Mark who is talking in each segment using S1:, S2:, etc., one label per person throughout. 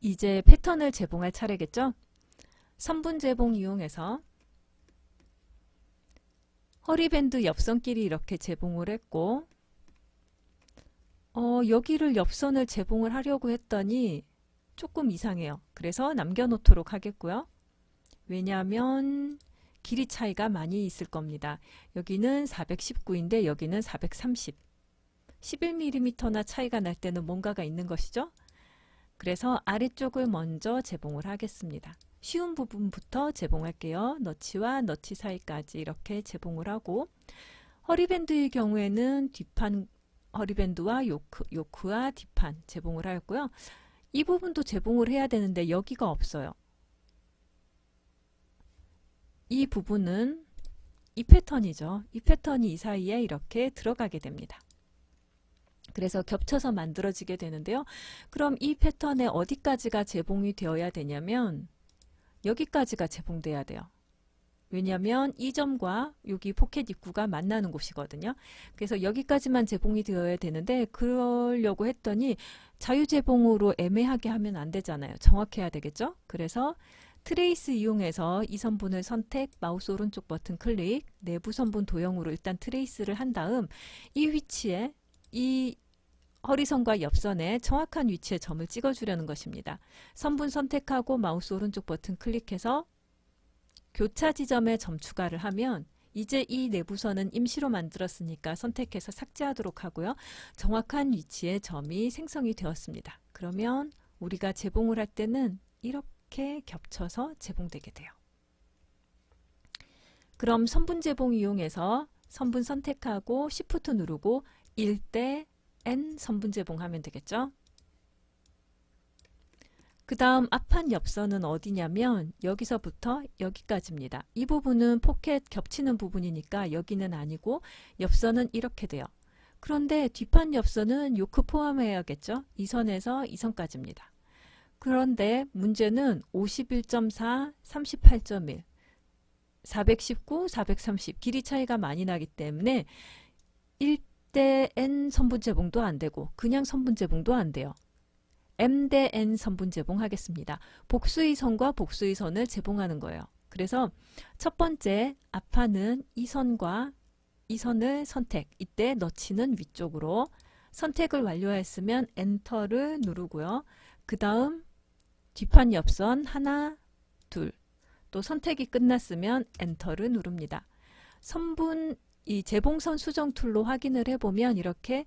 S1: 이제 패턴을 제봉할 차례겠죠? 선분 제봉 이용해서 허리밴드 옆선끼리 이렇게 제봉을 했고 여기를 옆선을 제봉을 하려고 했더니 조금 이상해요. 그래서 남겨놓도록 하겠고요. 왜냐하면 길이 차이가 많이 있을 겁니다. 여기는 419인데 여기는 430. 11mm나 차이가 날 때는 뭔가가 있는 것이죠. 그래서 아래쪽을 먼저 제봉을 하겠습니다. 쉬운 부분부터 제봉할게요. 너치와 너치 사이까지 이렇게 제봉을 하고 허리밴드의 경우에는 뒷판 허리밴드와 요크와 뒷판 제봉을 하였고요. 이 부분도 제봉을 해야 되는데 여기가 없어요. 이 부분은 이 패턴이죠. 이 패턴이 이 사이에 이렇게 들어가게 됩니다. 그래서 겹쳐서 만들어지게 되는데요. 그럼 이 패턴에 어디까지가 제봉이 되어야 되냐면 여기까지가 제봉돼야 돼요. 왜냐하면 이 점과 여기 포켓 입구가 만나는 곳이거든요. 그래서 여기까지만 제봉이 되어야 되는데 그러려고 했더니 자유제봉으로 애매하게 하면 안 되잖아요. 정확해야 되겠죠? 그래서 트레이스 이용해서 이 선분을 선택, 마우스 오른쪽 버튼 클릭, 내부 선분 도형으로 일단 트레이스를 한 다음 이 위치에 이 허리선과 옆선에 정확한 위치에 점을 찍어주려는 것입니다. 선분 선택하고 마우스 오른쪽 버튼 클릭해서 교차 지점에 점 추가를 하면 이제 이 내부선은 임시로 만들었으니까 선택해서 삭제하도록 하고요. 정확한 위치에 점이 생성이 되었습니다. 그러면 우리가 제봉을 할 때는 이렇게 겹쳐서 제봉되게 돼요. 그럼 선분 제봉 이용해서 선분 선택하고 Shift 누르고 1대 N 선분 제봉하면 되겠죠. 그 다음 앞판 옆선은 어디냐면 여기서부터 여기까지입니다. 이 부분은 포켓 겹치는 부분이니까 여기는 아니고 옆선은 이렇게 돼요. 그런데 뒷판 옆선은 요크 포함해야겠죠. 이 선에서 이 선까지입니다. 그런데 문제는 51.4, 38.1, 419, 430 길이 차이가 많이 나기 때문에 1대 N 선분 제봉도 안 되고 그냥 선분 제봉도 안 돼요. M 대 N 선분 제봉하겠습니다. 복수의 선과 복수의 선을 제봉하는 거예요. 그래서 첫 번째 앞판은 이 선과 이 선을 선택. 이때 너치는 위쪽으로 선택을 완료했으면 엔터를 누르고요. 그 다음 뒷판 옆선 하나, 둘. 또 선택이 끝났으면 엔터를 누릅니다. 선분 이 재봉선 수정 툴로 확인을 해보면 이렇게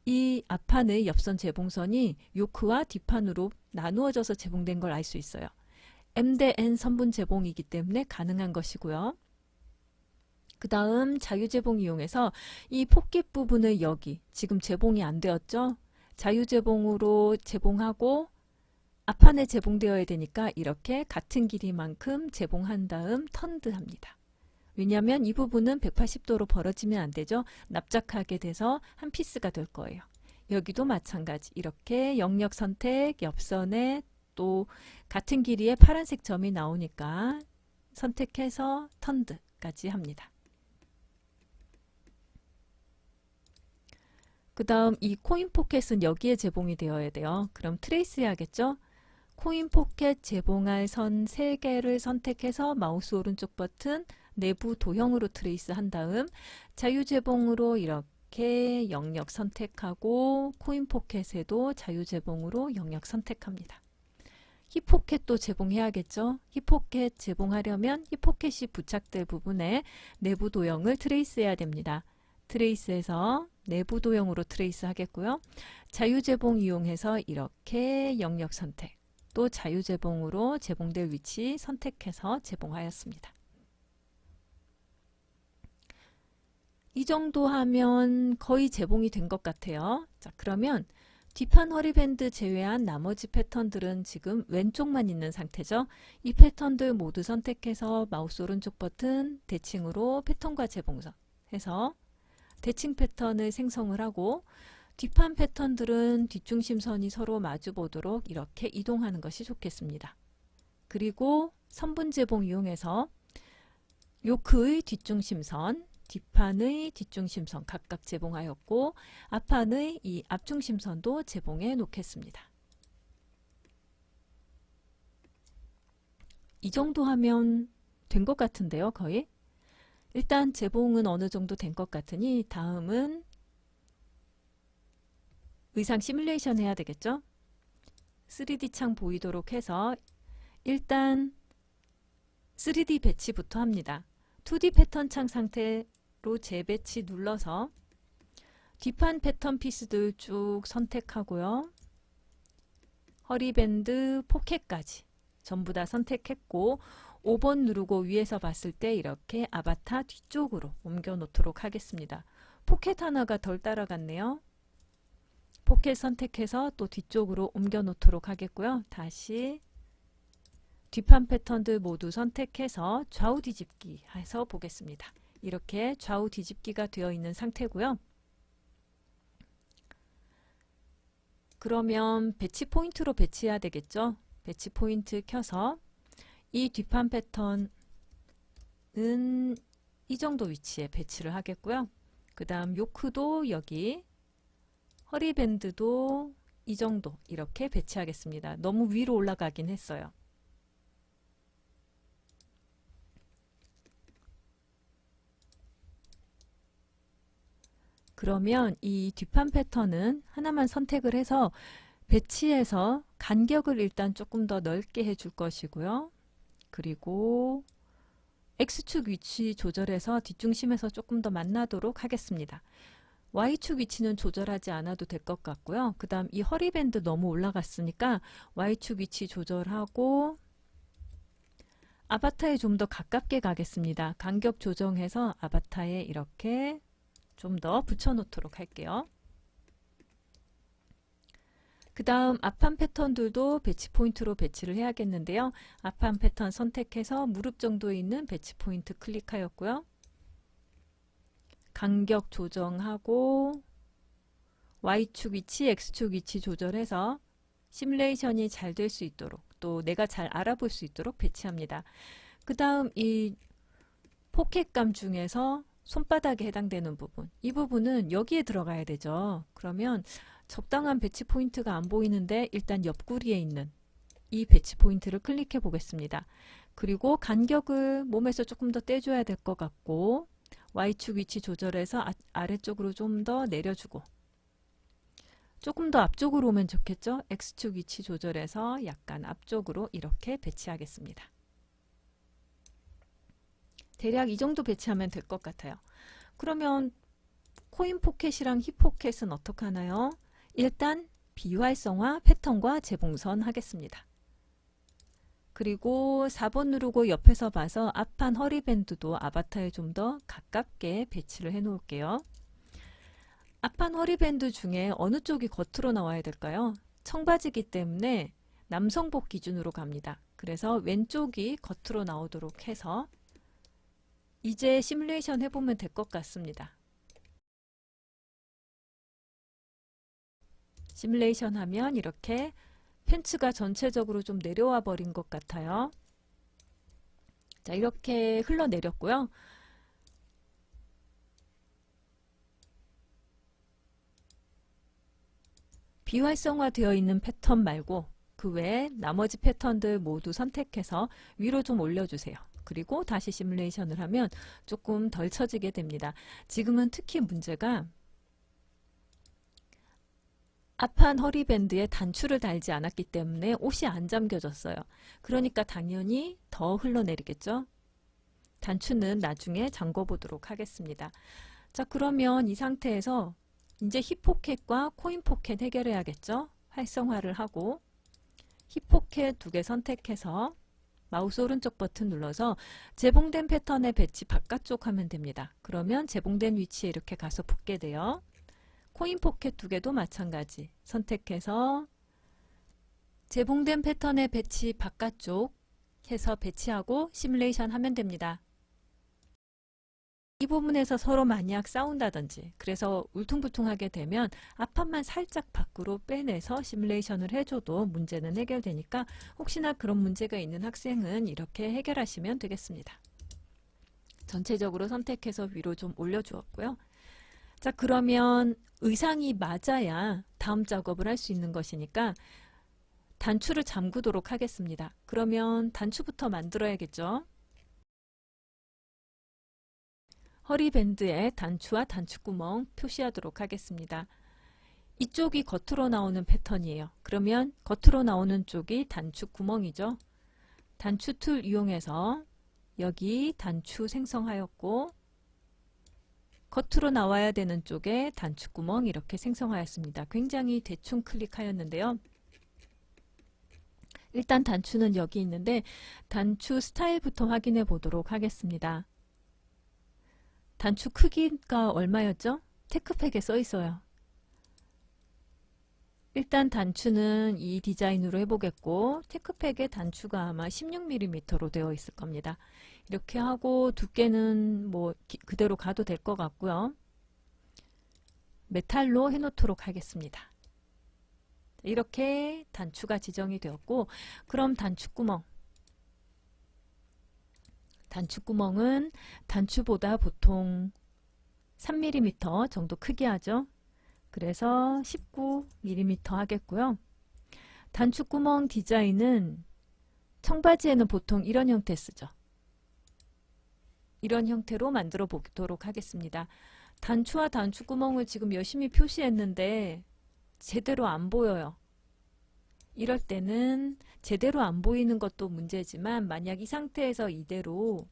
S1: 이 앞판의 옆선 재봉선이 요크와 뒷판으로 나누어져서 제봉된 걸 알 수 있어요. M 대 N 선분 제봉이기 때문에 가능한 것이고요. 그 다음 자유제봉 이용해서 이 포켓 부분을 여기 지금 제봉이 안 되었죠? 자유제봉으로 제봉하고 앞판에 제봉되어야 되니까 이렇게 같은 길이만큼 제봉한 다음 턴드 합니다. 왜냐하면 이 부분은 180도로 벌어지면 안 되죠. 납작하게 돼서 한 피스가 될 거예요. 여기도 마찬가지 이렇게 영역 선택 옆선에 또 같은 길이의 파란색 점이 나오니까 선택해서 턴드까지 합니다. 그 다음 이 코인 포켓은 여기에 제봉이 되어야 돼요. 그럼 트레이스 해야겠죠. 코인 포켓 제봉할 선 3개를 선택해서 마우스 오른쪽 버튼 내부 도형으로 트레이스 한 다음 자유제봉으로 이렇게 영역 선택하고 코인 포켓에도 자유제봉으로 영역 선택합니다. 힙포켓도 제봉해야겠죠. 힙포켓 제봉하려면 힙포켓이 부착될 부분에 내부 도형을 트레이스 해야 됩니다. 트레이스해서 내부 도형으로 트레이스 하겠고요. 자유제봉 이용해서 이렇게 영역 선택 또 자유제봉으로 제봉될 위치 선택해서 제봉하였습니다. 이 정도 하면 거의 제봉이 된 것 같아요. 자, 그러면 뒷판 허리밴드 제외한 나머지 패턴들은 지금 왼쪽만 있는 상태죠. 이 패턴들 모두 선택해서 마우스 오른쪽 버튼 대칭으로 패턴과 제봉선 해서 대칭 패턴을 생성을 하고 뒷판 패턴들은 뒷중심선이 서로 마주 보도록 이렇게 이동하는 것이 좋겠습니다. 그리고 선분 제봉 이용해서 요크의 뒷중심선 뒷판의 뒷중심선 각각 제봉하였고 앞판의 이 앞중심선도 제봉해 놓겠습니다. 이 정도 하면 된 것 같은데요, 거의. 일단 재봉은 어느 정도 된 것 같으니 다음은 의상 시뮬레이션 해야 되겠죠? 3D 창 보이도록 해서 일단 3D 배치부터 합니다. 2D 패턴 창 상태로 재배치 눌러서 뒷판 패턴 피스들 쭉 선택하고요. 허리밴드, 포켓까지 전부 다 선택했고 5번 누르고 위에서 봤을 때 이렇게 아바타 뒤쪽으로 옮겨 놓도록 하겠습니다. 포켓 하나가 덜 따라갔네요. 포켓 선택해서 또 뒤쪽으로 옮겨 놓도록 하겠고요. 다시 뒷판 패턴들 모두 선택해서 좌우 뒤집기 해서 보겠습니다. 이렇게 좌우 뒤집기가 되어 있는 상태고요. 그러면 배치 포인트로 배치해야 되겠죠. 배치 포인트 켜서 이 뒷판 패턴은 이 정도 위치에 배치를 하겠고요. 그 다음 요크도 여기, 허리밴드도 이 정도 이렇게 배치하겠습니다. 너무 위로 올라가긴 했어요. 그러면 이 뒷판 패턴은 하나만 선택을 해서 배치해서 간격을 일단 조금 더 넓게 해줄 것이고요. 그리고 X축 위치 조절해서 뒷중심에서 조금 더 만나도록 하겠습니다. Y축 위치는 조절하지 않아도 될 것 같고요. 그 다음 이 허리밴드 너무 올라갔으니까 Y축 위치 조절하고 아바타에 좀 더 가깝게 가겠습니다. 간격 조정해서 아바타에 이렇게 좀 더 붙여 놓도록 할게요. 그 다음 앞판 패턴들도 배치 포인트로 배치를 해야겠는데요. 앞판 패턴 선택해서 무릎 정도에 있는 배치 포인트 클릭하였고요. 간격 조정하고 Y축 위치, X축 위치 조절해서 시뮬레이션이 잘 될 수 있도록 또 내가 잘 알아볼 수 있도록 배치합니다. 그 다음 이 포켓감 중에서 손바닥에 해당되는 부분, 이 부분은 여기에 들어가야 되죠. 그러면 적당한 배치 포인트가 안 보이는데 일단 옆구리에 있는 이 배치 포인트를 클릭해 보겠습니다. 그리고 간격을 몸에서 조금 더 떼줘야 될 것 같고 Y축 위치 조절해서 아래쪽으로 좀 더 내려주고 조금 더 앞쪽으로 오면 좋겠죠. X축 위치 조절해서 약간 앞쪽으로 이렇게 배치하겠습니다. 대략 이 정도 배치하면 될 것 같아요. 그러면 코인 포켓이랑 힙 포켓은 어떻게 하나요? 일단 비활성화 패턴과 재봉선 하겠습니다. 그리고 4번 누르고 옆에서 봐서 앞판 허리밴드도 아바타에 좀 더 가깝게 배치를 해 놓을게요. 앞판 허리밴드 중에 어느 쪽이 겉으로 나와야 될까요? 청바지이기 때문에 남성복 기준으로 갑니다. 그래서 왼쪽이 겉으로 나오도록 해서 이제 시뮬레이션 해보면 될 것 같습니다. 시뮬레이션 하면 이렇게 팬츠가 전체적으로 좀 내려와 버린 것 같아요. 자, 이렇게 흘러내렸고요. 비활성화되어 있는 패턴 말고 그 외에 나머지 패턴들 모두 선택해서 위로 좀 올려주세요. 그리고 다시 시뮬레이션을 하면 조금 덜 처지게 됩니다. 지금은 특히 문제가 앞판 허리밴드에 단추를 달지 않았기 때문에 옷이 안 잠겨졌어요. 그러니까 당연히 더 흘러내리겠죠. 단추는 나중에 잠궈 보도록 하겠습니다. 자, 그러면 이 상태에서 이제 힙 포켓과 코인 포켓 해결해야겠죠. 활성화를 하고 힙 포켓 2개 선택해서 마우스 오른쪽 버튼 눌러서 재봉된 패턴의 배치 바깥쪽 하면 됩니다. 그러면 재봉된 위치에 이렇게 가서 붙게 돼요. 코인 포켓 2개도 마찬가지 선택해서 재봉된 패턴의 배치 바깥쪽 해서 배치하고 시뮬레이션 하면 됩니다. 이 부분에서 서로 만약 싸운다든지 그래서 울퉁불퉁하게 되면 앞판만 살짝 밖으로 빼내서 시뮬레이션을 해줘도 문제는 해결되니까 혹시나 그런 문제가 있는 학생은 이렇게 해결하시면 되겠습니다. 전체적으로 선택해서 위로 좀 올려주었고요. 자, 그러면 의상이 맞아야 다음 작업을 할 수 있는 것이니까 단추를 잠그도록 하겠습니다. 그러면 단추부터 만들어야겠죠. 허리밴드에 단추와 단추구멍 표시하도록 하겠습니다. 이쪽이 겉으로 나오는 패턴이에요. 그러면 겉으로 나오는 쪽이 단추구멍이죠. 단추 툴 이용해서 여기 단추 생성하였고 겉으로 나와야 되는 쪽에 단추구멍 이렇게 생성하였습니다. 굉장히 대충 클릭하였는데요. 일단 단추는 여기 있는데 단추 스타일부터 확인해 보도록 하겠습니다. 단추 크기가 얼마였죠? 테크팩에 써 있어요. 일단 단추는 이 디자인으로 해보겠고 테크팩의 단추가 아마 16mm로 되어 있을 겁니다. 이렇게 하고 두께는 뭐 그대로 가도 될 것 같고요. 메탈로 해놓도록 하겠습니다. 이렇게 단추가 지정이 되었고 그럼 단추구멍은 단추보다 보통 3mm 정도 크게 하죠. 그래서 19mm 하겠고요. 단추구멍 디자인은 청바지에는 보통 이런 형태 쓰죠. 이런 형태로 만들어 보도록 하겠습니다. 단추와 단추구멍을 지금 열심히 표시했는데 제대로 안 보여요. 이럴 때는 제대로 안 보이는 것도 문제지만 만약 이 상태에서 이대로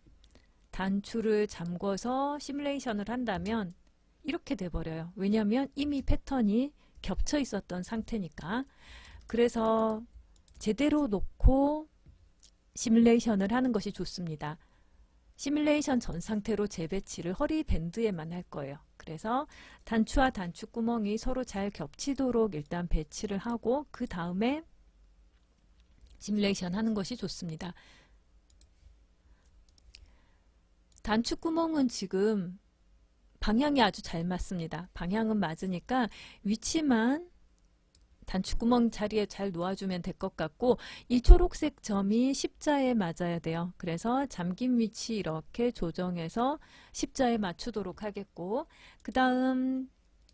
S1: 단추를 잠궈서 시뮬레이션을 한다면 이렇게 돼버려요. 왜냐하면 이미 패턴이 겹쳐 있었던 상태니까. 그래서 제대로 놓고 시뮬레이션을 하는 것이 좋습니다. 시뮬레이션 전 상태로 재배치를 허리밴드에만 할 거예요. 그래서 단추와 단추구멍이 서로 잘 겹치도록 일단 배치를 하고 그 다음에 시뮬레이션 하는 것이 좋습니다. 단추구멍은 지금 방향이 아주 잘 맞습니다. 방향은 맞으니까 위치만 단추구멍 자리에 잘 놓아주면 될 것 같고 이 초록색 점이 십자에 맞아야 돼요. 그래서 잠긴 위치 이렇게 조정해서 십자에 맞추도록 하겠고 그 다음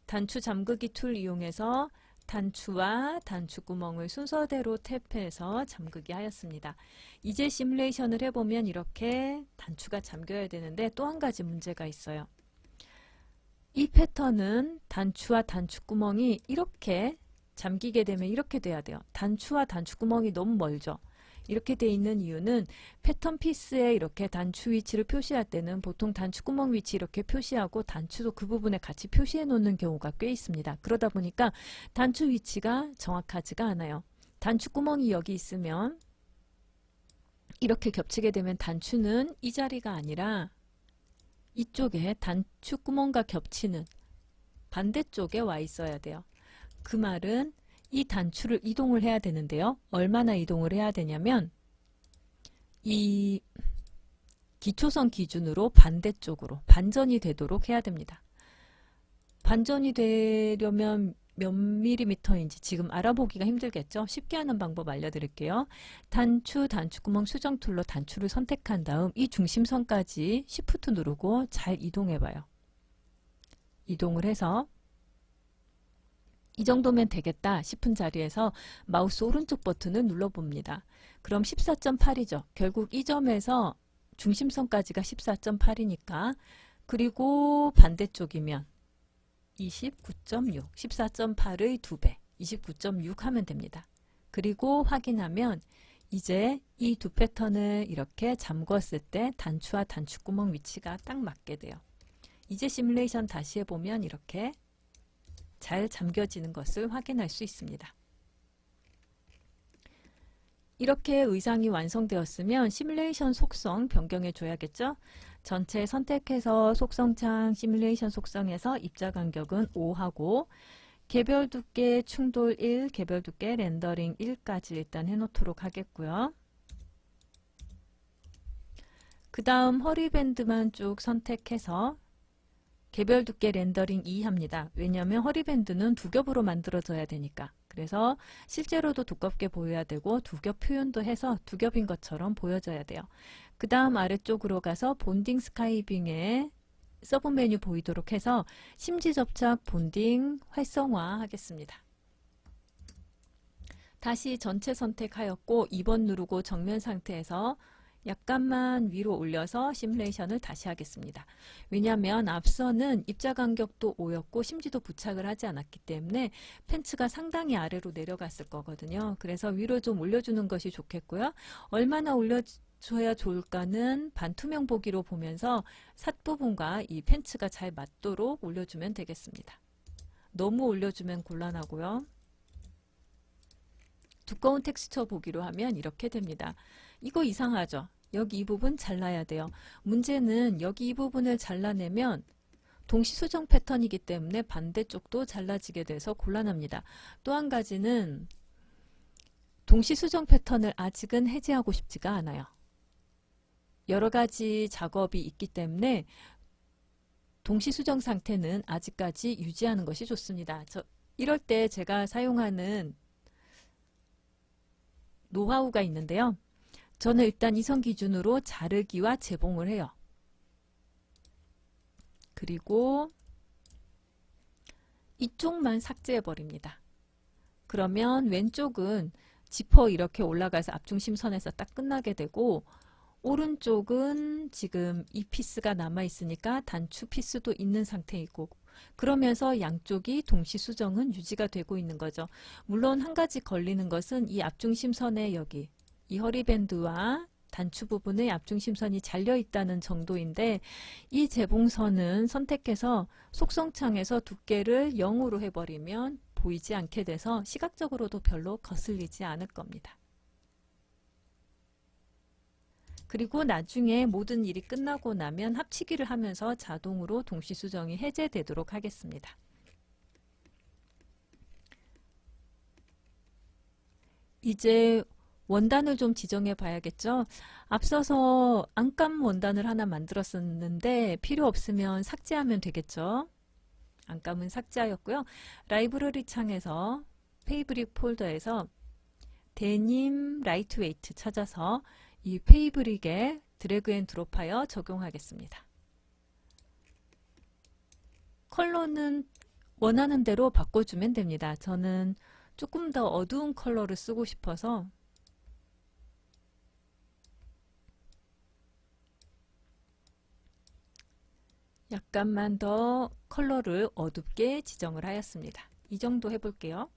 S1: 단추 잠그기 툴 이용해서 단추와 단추구멍을 순서대로 탭해서 잠그게 하였습니다. 이제 시뮬레이션을 해보면 이렇게 단추가 잠겨야 되는데 또 한 가지 문제가 있어요. 이 패턴은 단추와 단추구멍이 이렇게 잠기게 되면 이렇게 돼야 돼요. 단추와 단추구멍이 너무 멀죠. 이렇게 돼 있는 이유는 패턴 피스에 이렇게 단추 위치를 표시할 때는 보통 단추구멍 위치 이렇게 표시하고 단추도 그 부분에 같이 표시해 놓는 경우가 꽤 있습니다. 그러다 보니까 단추 위치가 정확하지가 않아요. 단추구멍이 여기 있으면 이렇게 겹치게 되면 단추는 이 자리가 아니라 이쪽에 단추구멍과 겹치는 반대쪽에 와 있어야 돼요. 그 말은 이 단추를 이동을 해야 되는데요. 얼마나 이동을 해야 되냐면 이 기초선 기준으로 반대쪽으로 반전이 되도록 해야 됩니다. 반전이 되려면 몇 밀리미터인지 지금 알아보기가 힘들겠죠. 쉽게 하는 방법 알려드릴게요. 단추구멍 수정 툴로 단추를 선택한 다음 이 중심선까지 Shift 누르고 잘 이동해 봐요. 이동을 해서 이 정도면 되겠다 싶은 자리에서 마우스 오른쪽 버튼을 눌러봅니다. 그럼 14.8이죠. 결국 이 점에서 중심선까지가 14.8이니까 그리고 반대쪽이면 29.6, 14.8의 2배, 29.6 하면 됩니다. 그리고 확인하면 이제 이 두 패턴을 이렇게 잠궜을 때 단추와 단추구멍 위치가 딱 맞게 돼요. 이제 시뮬레이션 다시 해보면 이렇게 잘 잠겨지는 것을 확인할 수 있습니다. 이렇게 의상이 완성되었으면 시뮬레이션 속성 변경해 줘야겠죠. 전체 선택해서 속성창 시뮬레이션 속성에서 입자 간격은 5하고 개별 두께 충돌 1, 개별 두께 렌더링 1까지 일단 해놓도록 하겠고요. 그 다음 허리밴드만 쭉 선택해서 개별 두께 렌더링 2 합니다. 왜냐하면 허리밴드는 두 겹으로 만들어져야 되니까. 그래서 실제로도 두껍게 보여야 되고 두 겹 표현도 해서 두 겹인 것처럼 보여져야 돼요. 그 다음 아래쪽으로 가서 본딩 스카이빙에 서브 메뉴 보이도록 해서 심지 접착 본딩 활성화 하겠습니다. 다시 전체 선택하였고 2번 누르고 정면 상태에서 약간만 위로 올려서 시뮬레이션을 다시 하겠습니다. 왜냐하면 앞서는 입자 간격도 5였고 심지도 부착을 하지 않았기 때문에 팬츠가 상당히 아래로 내려갔을 거거든요. 그래서 위로 좀 올려주는 것이 좋겠고요. 얼마나 올려줘야 좋을까는 반투명 보기로 보면서 삿 부분과 이 팬츠가 잘 맞도록 올려주면 되겠습니다. 너무 올려주면 곤란하고요. 두꺼운 텍스처 보기로 하면 이렇게 됩니다. 이거 이상하죠? 여기 이 부분 잘라야 돼요. 문제는 여기 이 부분을 잘라내면 동시수정 패턴이기 때문에 반대쪽도 잘라지게 돼서 곤란합니다. 또 한 가지는 동시수정 패턴을 아직은 해제하고 싶지가 않아요. 여러 가지 작업이 있기 때문에 동시수정 상태는 아직까지 유지하는 것이 좋습니다. 이럴 때 제가 사용하는 노하우가 있는데요. 저는 일단 이선 기준으로 자르기와 재봉을 해요. 그리고 이쪽만 삭제해 버립니다. 그러면 왼쪽은 지퍼 이렇게 올라가서 앞중심선에서 딱 끝나게 되고, 오른쪽은 지금 이 피스가 남아 있으니까 단추 피스도 있는 상태이고, 그러면서 양쪽이 동시 수정은 유지가 되고 있는 거죠. 물론 한 가지 걸리는 것은 이 앞중심선의 여기 이 허리밴드와 단추 부분의 앞중심선이 잘려 있다는 정도인데, 이 재봉선은 선택해서 속성창에서 두께를 0으로 해버리면 보이지 않게 돼서 시각적으로도 별로 거슬리지 않을 겁니다. 그리고 나중에 모든 일이 끝나고 나면 합치기를 하면서 자동으로 동시수정이 해제되도록 하겠습니다. 이제 원단을 좀 지정해 봐야겠죠. 앞서서 안감 원단을 하나 만들었었는데 필요 없으면 삭제하면 되겠죠. 안감은 삭제하였고요. 라이브러리 창에서 페이브릭 폴더에서 데님 라이트웨이트 찾아서 이 페이브릭에 드래그 앤 드롭하여 적용하겠습니다. 컬러는 원하는 대로 바꿔주면 됩니다. 저는 조금 더 어두운 컬러를 쓰고 싶어서 약간만 더 컬러를 어둡게 지정을 하였습니다. 이 정도 해볼게요.